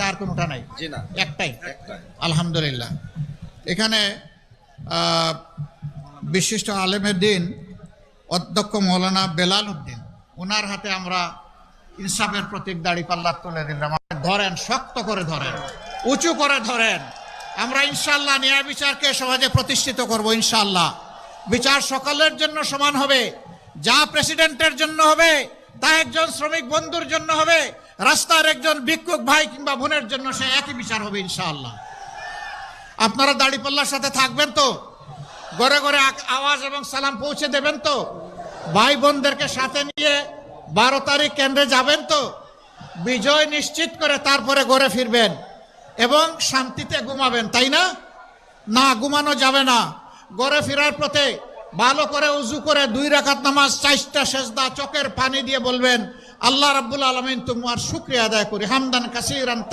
আর কোনোটা নাই? জি না, একটাই। আলহামদুলিল্লাহ। এখানে বিশিষ্ট আলেমের দিন অধ্যক্ষ মৌলানা বেলাল উদ্দিন, ওনার হাতে আমরা ইনসাফের প্রতীক দাড়িপাল্লা তুলে দিলাম। ধরেন, শক্ত করে ধরেন, উঁচু করে ধরেন। আমরা ইনশাআল্লাহ ন্যায় বিচারকে সমাজে প্রতিষ্ঠিত করব। ইনশাআল্লাহ বিচার সকলের জন্য সমান হবে। যা প্রেসিডেন্টের জন্য হবে তা একজন শ্রমিক বন্ধুর জন্য হবে, রাস্তার একজন ভিক্ষুক ভাই কিংবা বোনের জন্য সে একই বিচার হবে ইনশাআল্লাহ। আপনারা দাড়িপাল্লার সাথে থাকবেন তো? ঘরে ঘরে আওয়াজ এবং সালাম পৌঁছে দেবেন তো? ভাই বোনদেরকে সাথে নিয়ে 12 তারিখ কেন্দ্রে যাবেন তো? বিজয় নিশ্চিত করে তারপরে ঘরে ফিরবেন এবং শান্তিতে ঘুমাবেন, তাই না? না, ঘুমানো যাবে না। ঘরে ফেরার পথে ভালো করে উজু করে 2 রাকাত নামাজ, 4টা সেজদা, চোখের পানি দিয়ে বলবেন, আল্লাহ রাব্বুল আলামিন তোমার শুকরিয়া আদায় করি, হামদান কাসীরান